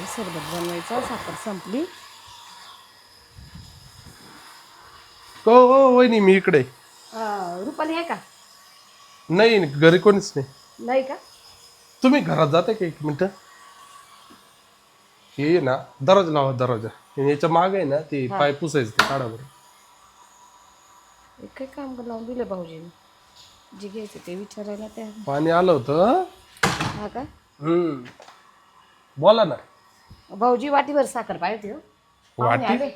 सरबत बनवायचा, साखर संपली. हो हो वहिनी मी इकडे. रुपाली आहे का? नाही घरी कोणीच नाही. नाही का? तुम्ही घरात जाता का 1 मिनिट? हे ना दरवाजा लावा दरवाजा. याच्या माग आहे ना ते पाय पुसायचं ते काढा बरं. काही काम लावून दिलं भाऊजीने, जे घ्यायचं ते विचारायला त्या. पाणी आलं होतं. हा का? बोला ना. भाऊजी वाटीभर साखर पाहिजे हो. पाहुणे वाटी? आले,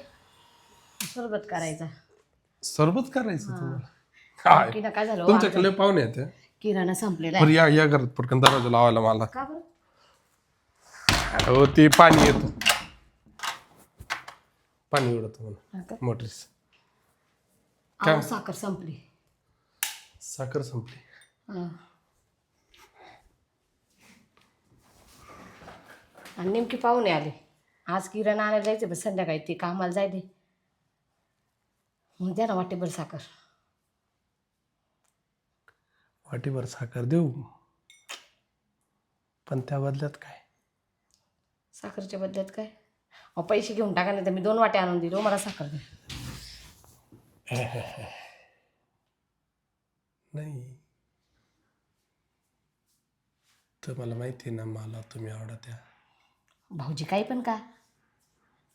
सरबत करायचा. सरबत करायचं तुम्हाला? की ना काय झालं हो, तुमच्याकडे पाहुणे आहेत. किराणा संपलेला बरं आहे. या घरात पटकन दरवाजा लावायला मला. का बरं? हो ते पाणी येतं, पाणी उडत हा म्हणून का? मोटरीस. अहो, साखर संपली. साखर संपली. हा. आणि नेमकी पाहुणे आले. आज किराणा आणायला जायचं, पण संध्याकाळी ते कामाला जायले. मग द्या ना वाटेभर साखर. वाटीभर साखर देऊ, पण त्या बदल्यात काय? साखरच्या बदल्यात काय? अहो, पैसे घेऊन टाका, नाही तर मी 2 वाटे आणून दिलो, मला साखर द्या. नाही तर मला माहिती आहे ना, मला तुम्ही आवडत आहे. भाऊजी काही पण का?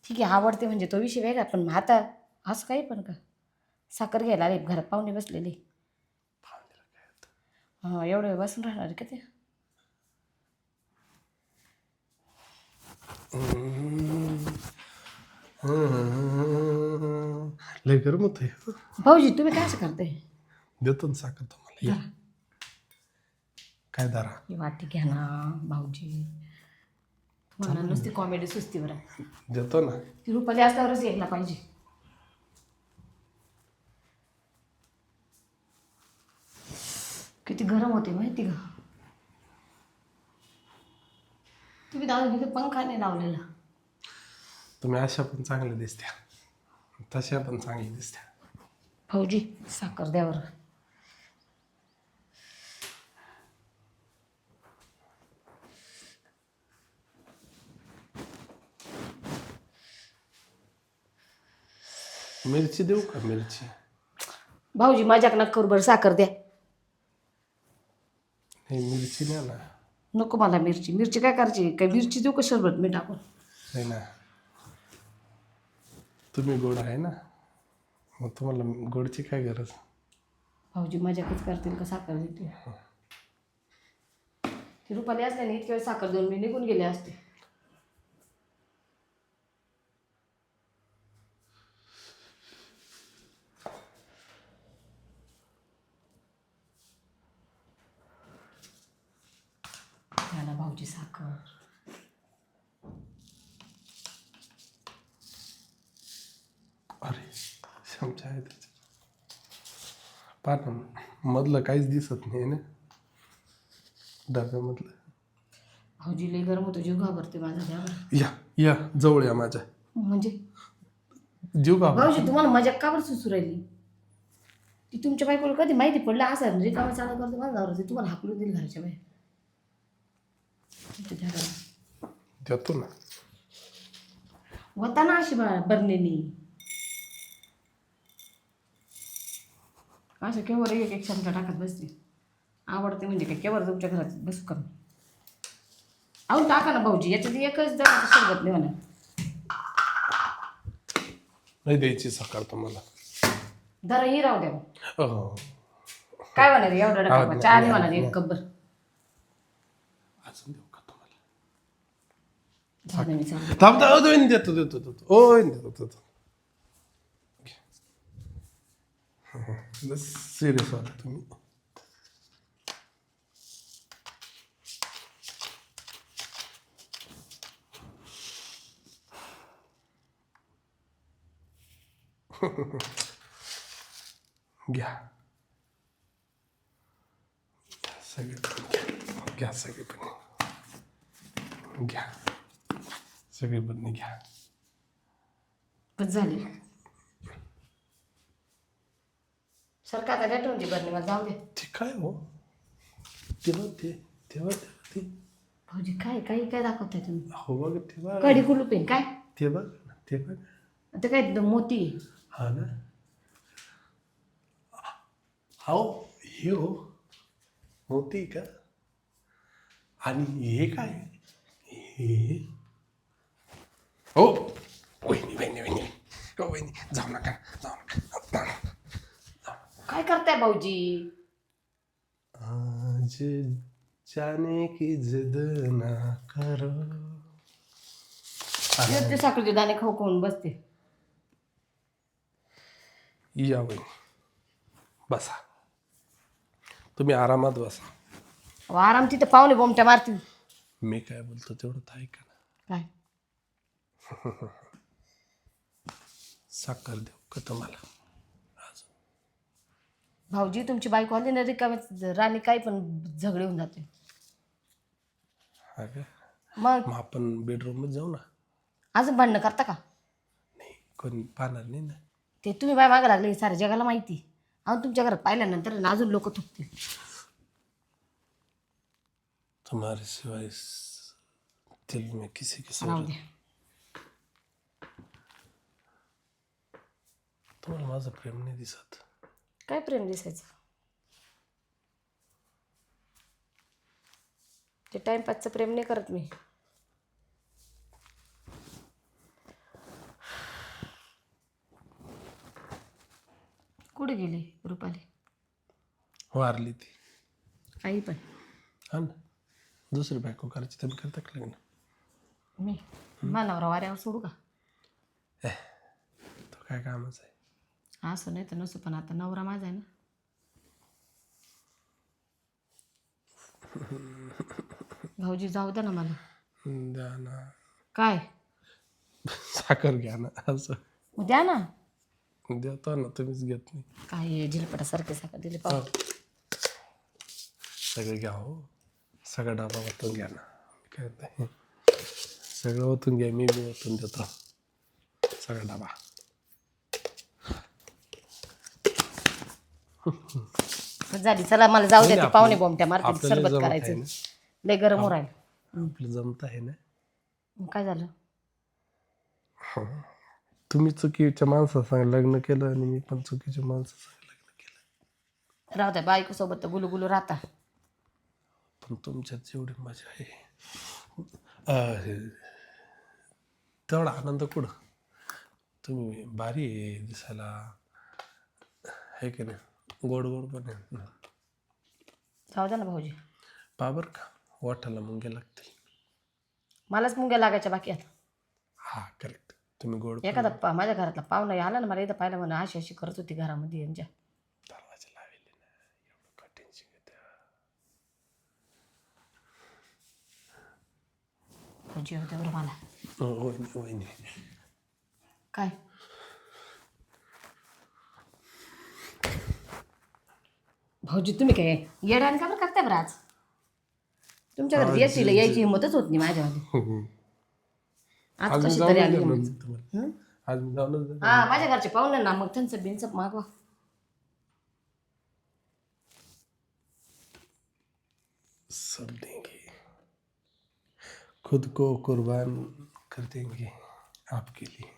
ठीक आहे, आवडते म्हणजे तो विषय वेगळा, पण मग आता असं काही पण का? साखर घ्यायला आले, घरात पाहुणे बसलेले. हां, एवढं वेळ बसून राहणार का ते? लय गरम होत आहे. भाऊजी तुम्ही काय असं करताय? देतो ना साखर तुम्हाला, या. काय दारा? ही वाटी घ्या ना भाऊजी. तुम्हाला नुसती कॉमेडी सुस्तीवर आहे. देतो ना. ती रुपाली असल्यावरच यायला पाहिजे. किती गरम होते माहिती का? तुम्ही दादा तिथे पंखा नाही लावलेला. तुम्ही अशा पण चांगल्या दिसत्या, तशा पण चांगल्या दिसत्या. भाऊजी साखर द्यावर. मिरची देऊ का? मिरची? भाऊजी मजाक नका करू, बरं साखर द्या. नाही मिरची नाही ना. नको मला मिरची. मिरची काय करायची? काय मिरची देऊ का शरबत मी टाकून? नाही ना, तुम्ही गोड आहे ना, मग तुम्हाला गोडची काय गरज? भाऊजी मजाकच करतील का साखर देते? ती रुपाली असल्याने इतक्या वेळ साखर देऊन मी निघून गेले असते. द्या ना भाऊजी साखर. अरे चमचा आहे त्याच्यात. पाहा ना, मधलं काहीच दिसत नाही ना डब्यामधलं. भाऊजी लई गरम होतो, जीव घाबरते माझा. द्या बरं. या या जवळ या माझ्या. म्हणजे जीव घाबरतो. भाऊजी तुम्हाला मजाक का बरं सुचू राहिली? ती तुमच्या बायकोला कधी माहिती पडलं असं रिकामा चालू करते माझा नवरा, ते तुम्हाला हाकलून देईल घराच्या बाहेर. इथे द्या बरं. देतो ना. होता ना अशी बरणीनी. असं केव्हा एक एक चमचा टाकत बसते. आवडते म्हणजे काय केव्हा तुमच्या घरात बसू का? अहो टाका ना भाऊजी, याच्यात एकच जण सरबत नाही म्हणा. नाही द्यायची साखर तुम्हाला. जरा ही राहू द्या. हो. काय म्हणाले एवढा टाका? चहा नाही म्हणाले एक कप भर. अजून देऊ का तुम्हाला? झालं मी चालू. थांब थांब, देतो देतो देतो. ओ देतो देतो. सिरियस वाटत तुम्ही. घ्या सगळे पण घ्या, सगळे पण घ्या, सगळे पण घ्या. बस झाली. सरका आता ठेवून ती बरणी मला जाऊ दे. ते काय हो, तेव्हा ते तेव्हा ते भाऊजी काय काही काय दाखवताय तुम्ही? हो बघ ते बघ कडी कुलूप आहे काय? ते बघ ते बघ. ते काय मोती आहे. हा ना. हो हे हो मोती का? आणि हे काय हे? हो वहिनी वहिनी वहिनी हो वहिनी जाऊ नका जाऊ नका. काय करताय भाऊजी? आज जाने की जिद ना करो. ते साखरेचे दाणे खाऊ खाऊन बसते. या वहिनी बसा. तुम्ही आरामात बसा. अहो, आराम तिथं पाहुणे बोमट्या मारतील. मी काय बोलतो तेवढं तर ऐका ना. काय? साखर देऊ का तुम्हाला? अजून भाऊजी तुमची बायको आली ना रिकामी राणी काही पण झगडे होऊन जाते. हा का? मग मग आपण बेडरूममध्ये जाऊ ना. अजून भांडणं करता का? नाही कोणी पाहणार नाही ना. ते तुम्ही बाय मागं लागले साऱ्या जगाला माहिती. अहो तुमच्या घरात पाहिल्यानंतर ना अजून लोक थुकतील. तुम्हारे सिवाय दिल में किसी की राहू सूरत. द्या. तुम्हाला माझं प्रेम नाही दिसत. काय प्रेम दिसायचं? ते टाइमपासचं प्रेम नाही करत मी. कुठे गेली रुपाली? वारली ती. काही पण. हा ना. दुसरी बायको करायची तुम्ही करता का लग्न? मी मानावर वाऱ्यावर सोडू का? तो काय कामाचं आहे? असं नाही तर नसं पण आता नवरा माझा आहे ना. भाऊजी जाऊ द्या ना मला. द्या ना. काय? साखर घ्या ना. असं मग द्या ना. देतो ना तुम्हीच घेत नाही. काय झिलपटासारखे साखर दिले पाहू. सगळं घ्या हो. सगळा डबा ओतून घ्या ना. काय नाही सगळं ओतून घ्या. मी बी ओतून देतो सगळा डबा. झाली चला मला जाऊ द्या. ते आपलं- पाहुणे बोमट्या मारतील. आपल्याला सरबत जमत आहे करायचं ना. लय गरम हो राहील. आपलं जमत आहे ना. मग काय झालं? तुम्ही चुकीच्या माणसासंग लग्न केलं आणि मी पण चुकीच्या माणसासंग लग्न केलं. राहू द्या. बायको सोबत तर गुलू राहता. पण तुमच्यात जेवढी मजा आहे तेवढा आनंद कुठं? तुम्ही भारी आहे दिसायला आहे की नाही? गोड गोड पण आहे. जाऊ द्या ना भाऊजी. बाबर का वाटायला मुंग्या लागतील. मलाच मुंग्या लागायच्या बाकी आता. हा करेक्ट. तुम्ही गोड पण एखादा माझ्या घरातला पाहुणा आला ना मला इथं पाहिलं म्हणा अशी अशी करत होती घरामध्ये यांच्या. दरवाजा लावेले ना. एवढं कठीण शिकत भाऊजी होते बरं मला. वहिनी काय? भाऊजी तुम्ही काय येड्यान का बरं करताय बरं आज? तुमच्या घरात यायची हिंमतच होत नाही माझ्यामध्ये. आज कशी तरी आली हिंमत. आज मी जाऊनच हा माझ्या घरचे पाहुणे ना मग त्यांचं बिनचं मागवा. सब देंगे. खुद को कुर्बान कर देंगे आपके लिए.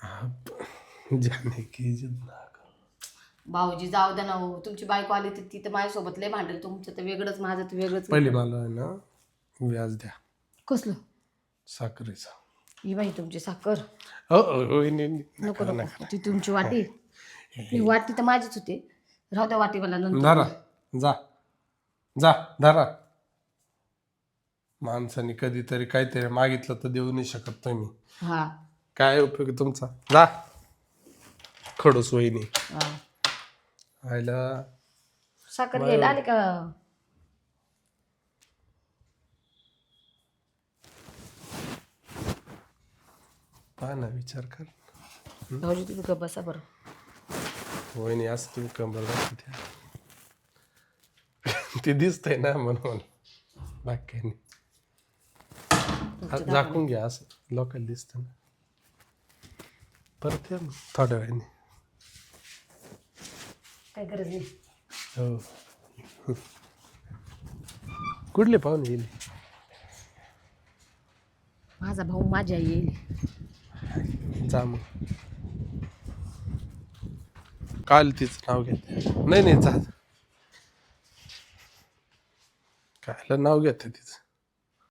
आप जाने की जिद ना करो. भाऊजी जाऊ द्या ना हो. तुमची बायको आली तर ती तर माझ्यासोबत लय भांडेल. तुमचं तर वेगळंच माझं तर वेगळंच. पहिले मला आहे ना व्याज द्या कसलं? साखरेचा. ही बाई तुमची साखर. नको नको. ती तुमची वाटी. ही वाटी तर माझीच होती. राहू द्या वाटी मला नंतर. धरा जा जा धरा. माणसाने कधीतरी काहीतरी मागितलं तर देऊ नाही शकत तुम्ही. हा काय उपयोग तुमचा? जा खडूस वहिनी. हा. आयला साखर घ्यायला आले का? पहा ना विचार कर. भाऊजी तुम्ही का बसा बरं. वहिनी असं तुम्ही कंबर दाखवते. ते दिसतंय ना म्हणून बाकी काही नाही. झाकून घ्या असं लोकांना दिसतं ना. परत या मग थोड्या वेळाने. काय गरज नाही. हो कुठले पाहुणे येईल? माझा भाऊ माझी आई येईल. जा मग. काल तिचं नाव घेते. नाही जा. कायला नाव घेते तिचं.